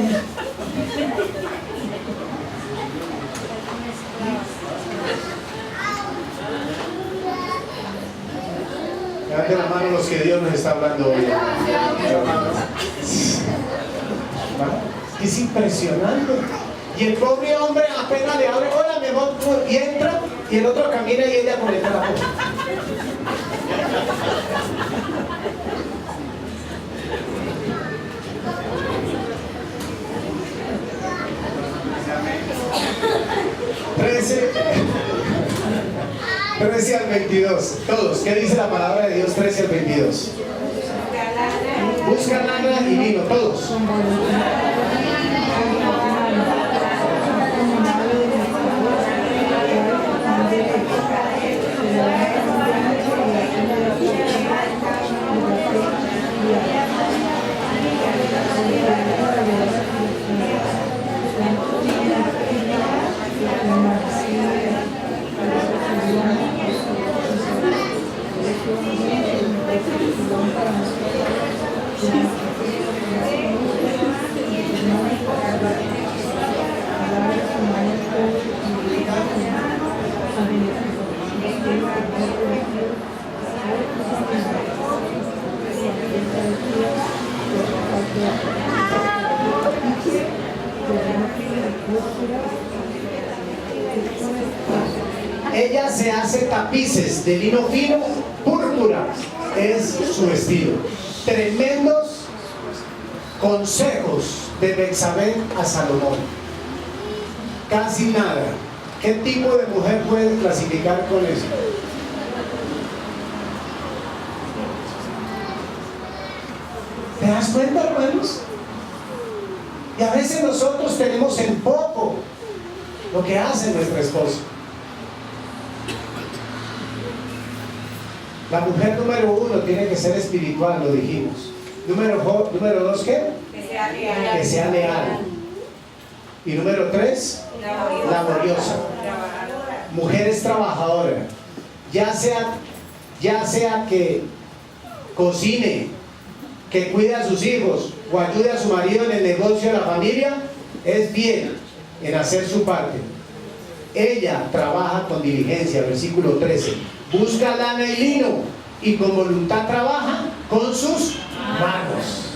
Levanten la mano los que Dios nos está hablando hoy. Es impresionante. Y el pobre hombre apenas le abre, hola mi amor, y entra, y el otro camina y ella con el trapo. Trece al 22. Todos, ¿qué dice la palabra de Dios? 13 al 22. Busca lana y vino, todos. Ella se hace tapices de lino fino, púrpura es su vestido. Tremendos consejos de Betsabé a Salomón. Casi nada. ¿Qué tipo de mujer puede clasificar con eso? ¿Te das cuenta, hermanos? Y a veces nosotros tenemos en poco lo que hace nuestra esposa. La mujer número 1 tiene que ser espiritual, lo dijimos. Número 2, ¿qué? Que sea leal. Y número 3, laboriosa. Mujer es trabajadora. Ya sea que cocine, que cuide a sus hijos o ayude a su marido en el negocio de la familia, es bien en hacer su parte. Ella trabaja con diligencia, versículo 13. Busca lana y lino y con voluntad trabaja con sus manos.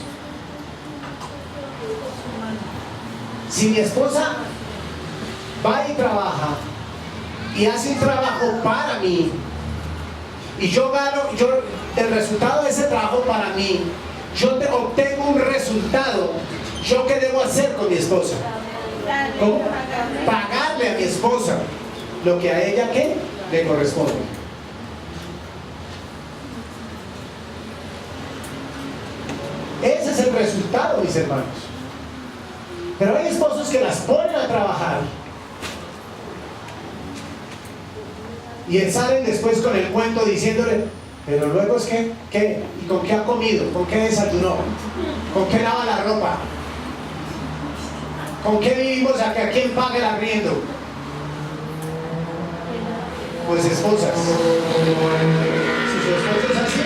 Si mi esposa va y trabaja y hace un trabajo para mí y yo gano, el resultado de ese trabajo para mí, yo obtengo un resultado, ¿yo qué debo hacer con mi esposa? ¿Cómo? Pagarle a mi esposa lo que a ella, ¿qué? Le corresponde. Ese es el resultado, mis hermanos. Pero hay esposos que las ponen a trabajar y salen después con el cuento diciéndole, pero luego es que, ¿qué? ¿Y con qué ha comido? ¿Con qué desayunó? ¿Con qué lava la ropa? ¿Con qué vivimos a quién paga el arriendo? Pues esposas, si su esposo es así,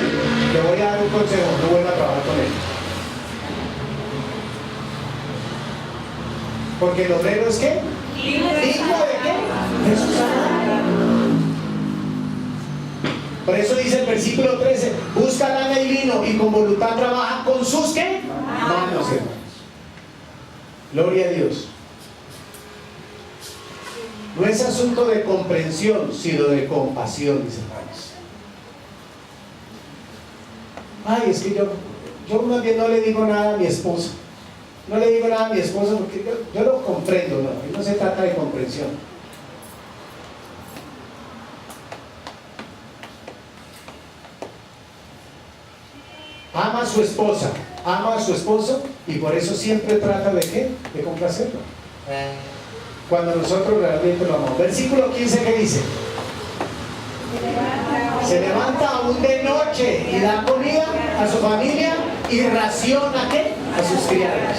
le voy a dar un consejo, no vuelva a trabajar con él. Porque el obrero es ¿qué? ¿Digno de qué? De su salario. Por eso dice el versículo 13, busca lana y lino y con voluntad trabaja con sus ¿qué? Manos, hermanos. Gloria a Dios. No es asunto de comprensión, sino de compasión, mis hermanos. Ay, es que yo más bien no le digo nada a mi esposa. No le digo nada a mi esposa porque yo lo comprendo, no se trata de comprensión. Ama a su esposa, ama a su esposo y por eso siempre trata de ¿qué? De complacerlo. Cuando nosotros realmente lo amamos. Versículo 15, ¿qué dice? Se levanta aún de noche y da comida a su familia y raciona ¿qué? A sus criados.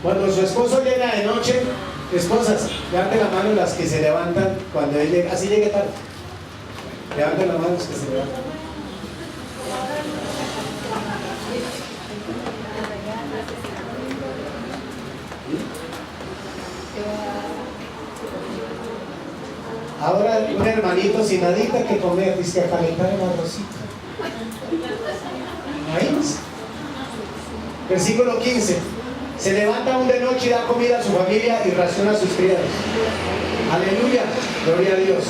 Cuando su esposo llega de noche, esposas, levanten la mano las que se levantan cuando él llega, así llegue tarde. Levanten la mano los que se levantan. Ahora un hermanito sin nadita que comer, dice a calentar el arrocito. Imagínense. Versículo 15. Se levanta aún de noche y da comida a su familia y raciona a sus criados. Aleluya, gloria a Dios.